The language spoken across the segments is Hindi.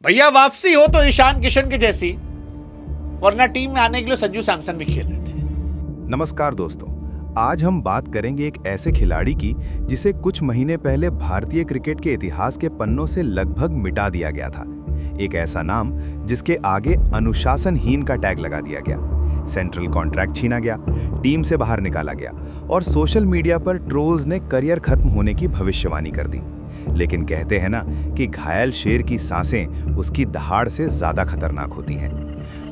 भैया वापसी हो तो ईशान किशन की जैसी, वरना टीम में आने के लिए संजू सैमसन भी खेल रहे थे। नमस्कार दोस्तों, आज हम बात करेंगे एक ऐसे खिलाड़ी की जिसे कुछ महीने पहले भारतीय क्रिकेट के इतिहास के पन्नों से लगभग मिटा दिया गया था। एक ऐसा नाम जिसके आगे अनुशासनहीन का टैग लगा दिया गया, सेंट्रल कॉन्ट्रैक्ट छीना गया, टीम से बाहर निकाला गया और सोशल मीडिया पर ट्रोल्स ने करियर खत्म होने की भविष्यवाणी कर दी। लेकिन कहते हैं ना कि घायल शेर की सांसें उसकी दहाड़ से ज्यादा खतरनाक होती हैं।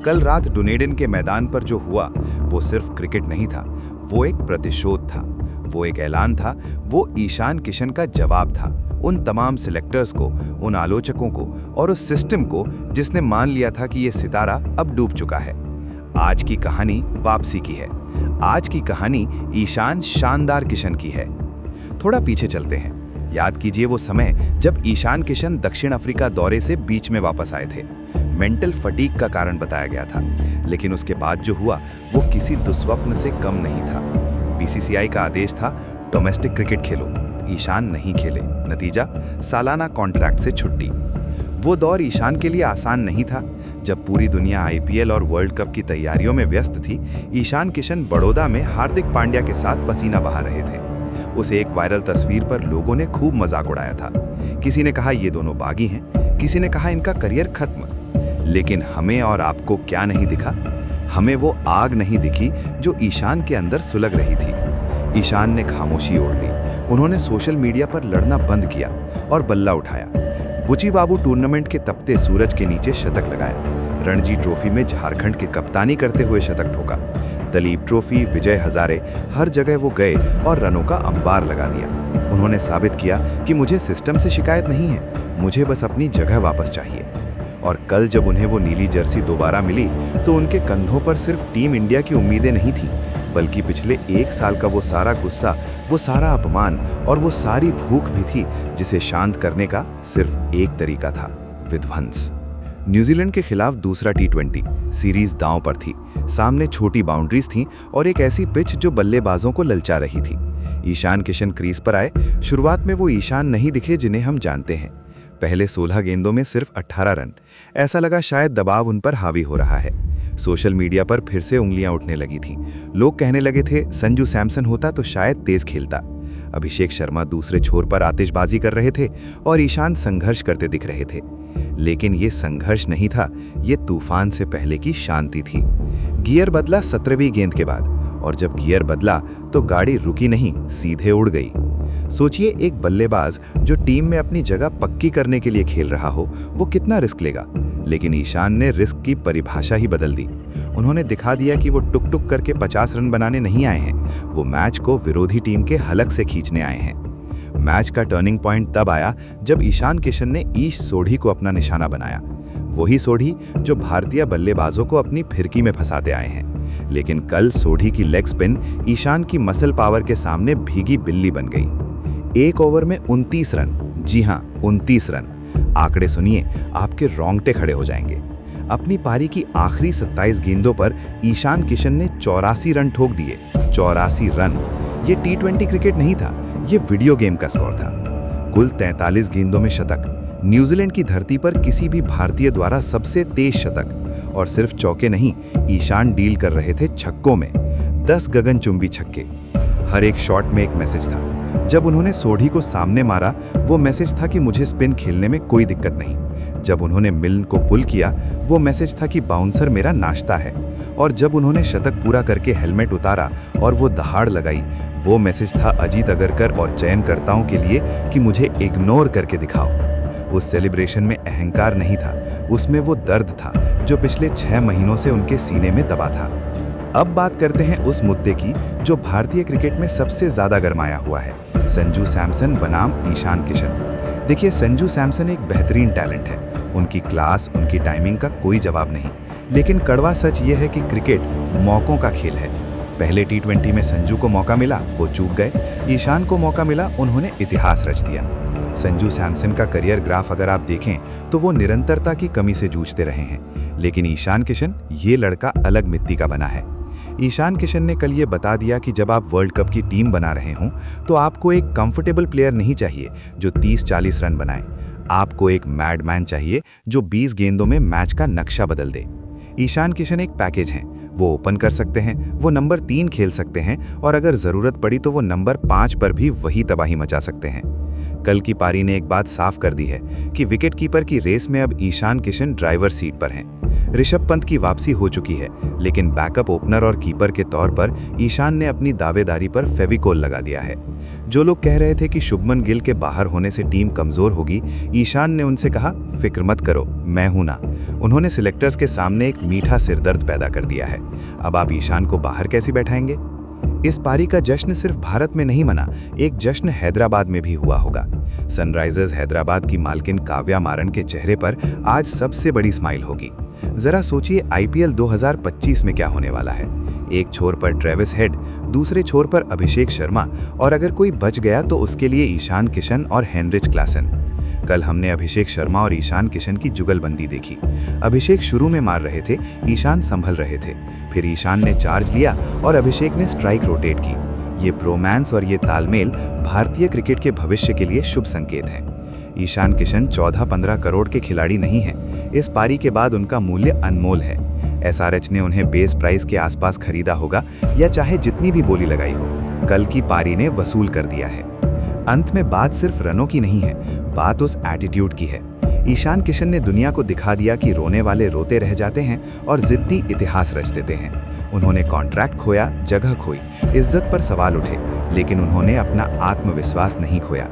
कल रात डुनेडिन के मैदान पर जो हुआ वो सिर्फ क्रिकेट नहीं था, वो एक प्रतिशोध था, वो एक ऐलान था, वो ईशान किशन का जवाब था उन तमाम सिलेक्टर्स को, उन आलोचकों को और उस सिस्टम को जिसने मान लिया था कि ये सितारा अब डूब चुका है। आज की कहानी वापसी की है। आज की कहानी ईशान शानदार किशन की है। थोड़ा पीछे चलते हैं। याद कीजिए वो समय जब ईशान किशन दक्षिण अफ्रीका दौरे से बीच में वापस आए थे। मेंटल फटीग का कारण बताया गया था, लेकिन उसके बाद जो हुआ वो किसी दुस्वप्न से कम नहीं था। बीसीसीआई का आदेश था डोमेस्टिक क्रिकेट खेलो, ईशान नहीं खेले। नतीजा सालाना कॉन्ट्रैक्ट से छुट्टी। वो दौर ईशान के लिए आसान नहीं था। जब पूरी दुनिया आईपीएल और वर्ल्ड कप की तैयारियों में व्यस्त थी, ईशान किशन बड़ौदा में हार्दिक पांड्या के साथ पसीना बहा रहे थे। उस एक वायरल तस्वीर पर लोगों ने खूब मजाक उड़ाया था। किसी ने कहा ये दोनों बागी हैं, किसी ने कहा इनका करियर खत्म। लेकिन हमें और आपको क्या नहीं दिखा? हमें वो आग नहीं दिखी जो ईशान के अंदर सुलग रही थी। ईशान ने खामोशी ओढ़ ली। उन्होंने सोशल मीडिया पर लड़ना बंद किया और बल्ला उठाया। बुची बाबू टूर्नामेंट के तपते सूरज के नीचे शतक लगाया। रणजी ट्रॉफी में झारखंड की कप्तानी करते हुए शतक ठोका। दलीप ट्रॉफी, विजय हजारे, हर जगह वो गए और रनों का अंबार लगा दिया। उन्होंने साबित किया कि मुझे सिस्टम से शिकायत नहीं है, मुझे बस अपनी जगह वापस चाहिए। और कल जब उन्हें वो नीली जर्सी दोबारा मिली तो उनके कंधों पर सिर्फ टीम इंडिया की उम्मीदें नहीं थीं, बल्कि पिछले एक साल का वो सारा गुस्सा, वो सारा अपमान और वो सारी भूख भी थी जिसे शांत करने का सिर्फ एक तरीका था, विध्वंस। न्यूजीलैंड के खिलाफ दूसरा टी20 सीरीज दांव पर थी। सामने छोटी बाउंड्रीज थीं और एक ऐसी पिच जो बल्लेबाजों को ललचा रही थी। ईशान किशन क्रीज पर आए। शुरुआत में वो ईशान नहीं दिखे जिन्हें हम जानते हैं। पहले 16 गेंदों में सिर्फ 18 रन। ऐसा लगा शायद दबाव उन पर हावी हो रहा है। सोशल मीडिया पर फिर से उंगलियां उठने लगी थीं। लोग कहने लगे थे संजू सैमसन होता तो शायद तेज खेलता। अभिषेक शर्मा दूसरे छोर पर आतिशबाजी कर रहे थे और ईशान संघर्ष करते दिख रहे थे। लेकिन ये संघर्ष नहीं था, ये तूफान से पहले की शांति थी। गियर बदला 17वीं गेंद के बाद, और जब गियर बदला तो गाड़ी रुकी नहीं, सीधे उड़ गई। सोचिए एक बल्लेबाज जो टीम में अपनी जगह पक्की करने के लिए खेल रहा हो, वो कितना रिस्क लेगा। लेकिन ईशान ने रिस्क की परिभाषा ही बदल दी। उन्होंने दिखा दिया कि वो टुक टुक करके 50 रन बनाने नहीं आए हैं, वो मैच को विरोधी टीम के हलक से खींचने आए हैं। मैच का टर्निंग पॉइंट तब आया जब ईशान किशन ने ईश सोढ़ी को अपना निशाना बनाया। वही सोढ़ी जो भारतीय बल्लेबाजों को अपनी फिरकी में फंसाते आए हैं। लेकिन कल सोढ़ी की लेग स्पिन ईशान की मसल पावर के सामने भीगी बिल्ली बन गई। एक ओवर में 29 रन, जी हाँ 29 रन। आंकड़े सुनिए, आपके रोंगटे खड़े हो जाएंगे। अपनी पारी की आखिरी 27 गेंदों पर ईशान किशन ने 84 रन ठोक दिए। 84 रन। ये टी20 क्रिकेट नहीं था, ये वीडियो गेम का स्कोर था। कुल 43 गेंदों में शतक। न्यूजीलैंड की धरती पर किसी भी भारतीय द्वारा सबसे तेज शतक। और सिर्फ चौके नहीं, ईशान डील कर रहे थे छक्कों में। 10 गगनचुंबी छक्के। हर एक शॉट में एक मैसेज था। जब उन्होंने सोढ़ी को सामने मारा, वो मैसेज था कि मुझे स्पिन खेलने में कोई दिक्कत नहीं। जब उन्होंने मिल्न को पुल किया, वो मैसेज था कि बाउंसर मेरा नाश्ता है। और जब उन्होंने शतक पूरा करके हेलमेट उतारा और वो दहाड़ लगाई, वो मैसेज था अजीत अगरकर और चयनकर्ताओं के लिए कि मुझे इग्नोर करके दिखाओ। उस सेलिब्रेशन में अहंकार नहीं था, उसमें वो दर्द था जो पिछले 6 महीनों से उनके सीने में दबा था। अब बात करते हैं उस मुद्दे की जो भारतीय क्रिकेट में सबसे ज्यादा गरमाया हुआ है, संजू सैमसन बनाम ईशान किशन। देखिए, संजू सैमसन एक बेहतरीन टैलेंट है। उनकी क्लास, उनकी टाइमिंग का कोई जवाब नहीं। लेकिन कड़वा सच ये है कि क्रिकेट मौकों का खेल है। पहले टी20 में संजू को मौका मिला, वो चूक गए। ईशान को मौका मिला, उन्होंने इतिहास रच दिया। संजू सैमसन का करियर ग्राफ अगर आप देखें तो वो निरंतरता की कमी से जूझते रहे हैं। लेकिन ईशान किशन, ये लड़का अलग मिट्टी का बना है। ईशान किशन ने कल ये बता दिया कि जब आप वर्ल्ड कप की टीम बना रहे हों तो आपको एक कंफर्टेबल प्लेयर नहीं चाहिए जो 30-40 रन बनाए। आपको एक मैडमैन चाहिए जो 20 गेंदों में मैच का नक्शा बदल दे। ईशान किशन एक पैकेज हैं। वो ओपन कर सकते हैं, वो नंबर 3 खेल सकते हैं और अगर जरूरत पड़ी तो वो नंबर 5 पर भी वही तबाही मचा सकते हैं। कल की पारी ने एक बात साफ कर दी है कि विकेट कीपर की रेस में अब ईशान किशन ड्राइवर सीट पर हैं। ऋषभ पंत की वापसी हो चुकी है, लेकिन बैकअप ओपनर और कीपर के तौर पर ईशान ने अपनी दावेदारी पर फेविकोल लगा दिया है। जो लोग कह रहे थे कि शुभमन गिल के बाहर होने से टीम कमजोर होगी, ईशान ने उनसे कहा, फिक्र मत करो, मैं हूं ना। उन्होंने सिलेक्टर्स के सामने एक मीठा सिरदर्द पैदा कर दिया है। अब आप ईशान को बाहर कैसे बैठाएंगे? इस पारी का जश्न सिर्फ भारत में नहीं मना, एक जश्न हैदराबाद में भी हुआ होगा। सनराइजर्स हैदराबाद की मालकिन काव्या मारन के चेहरे पर आज सबसे बड़ी स्माइल होगी। जरा सोचिए आईपीएल 2025 में क्या होने वाला है। एक छोर पर ट्रेविस हेड, दूसरे छोर पर अभिषेक शर्मा और अगर कोई बच गया तो उसके लिए ईशान किशन और हेनरिच क्लासन। कल हमने अभिषेक शर्मा और ईशान किशन की जुगलबंदी देखी। अभिषेक शुरू में मार रहे थे, ईशान संभल रहे थे। फिर ईशान ने चार्ज लिया और अभिषेक ने स्ट्राइक रोटेट की। ये ब्रोमांस और ये तालमेल भारतीय क्रिकेट के भविष्य के लिए शुभ संकेत हैं। ईशान किशन 14-15 करोड़ के खिलाड़ी नहीं हैं। इस पारी के बाद उनका मूल्य अनमोल है। एसआरएच ने उन्हें बेस प्राइस के आसपास खरीदा होगा या चाहे जितनी भी बोली लगाई हो, कल की पारी ने वसूल कर दिया है। अंत में बात सिर्फ रनों की नहीं है, बात उस एटीट्यूड की है। ईशान किशन ने दुनिया को दिखा दिया कि रोने वाले रोते रह जाते हैं और जिद्दी इतिहास रच देते हैं। उन्होंने कॉन्ट्रैक्ट खोया, जगह खोई, इज्जत पर सवाल उठे, लेकिन उन्होंने अपना आत्मविश्वास नहीं खोया।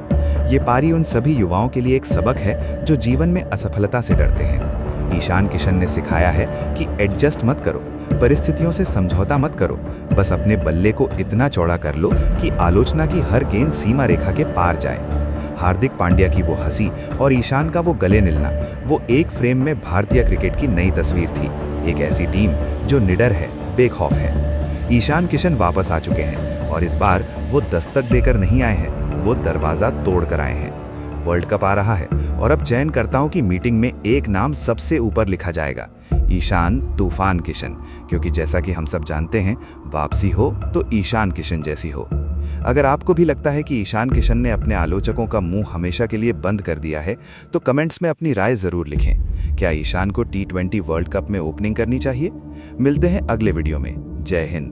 ये पारी उन सभी युवाओं के लिए एक सबक है जो जीवन में असफलता से डरते हैं। ईशान किशन ने सिखाया है कि एडजस्ट मत करो, परिस्थितियों से समझौता मत करो, बस अपने बल्ले को इतना चौड़ा कर लो कि आलोचना की हर गेंद सीमा रेखा के पार जाए। हार्दिक पांड्या की वो हंसी और ईशान का वो गले मिलना, वो एक फ्रेम में भारतीय क्रिकेट की नई तस्वीर थी। एक ऐसी टीम जो निडर है, बेखौफ है। ईशान किशन वापस आ चुके हैं और इस बार वो दस्तक देकर नहीं आए हैं, वो दरवाजा तोड़ कर आए हैं। वर्ल्ड कप आ रहा है और अब चयनकर्ताओं की मीटिंग में एक नाम सबसे ऊपर लिखा जाएगा, ईशान तूफान किशन, क्योंकि जैसा कि हम सब जानते हैं, वापसी हो तो ईशान किशन जैसी हो। अगर आपको भी लगता है कि ईशान किशन ने अपने आलोचकों का मुंह हमेशा के लिए बंद कर दिया है, तो कमेंट्स में अपनी राय जरूर लिखें। क्या ईशान को T20 वर्ल्ड कप में ओपनिंग करनी चाहिए? मिलते हैं अगले वीडियो में। जय हिंद।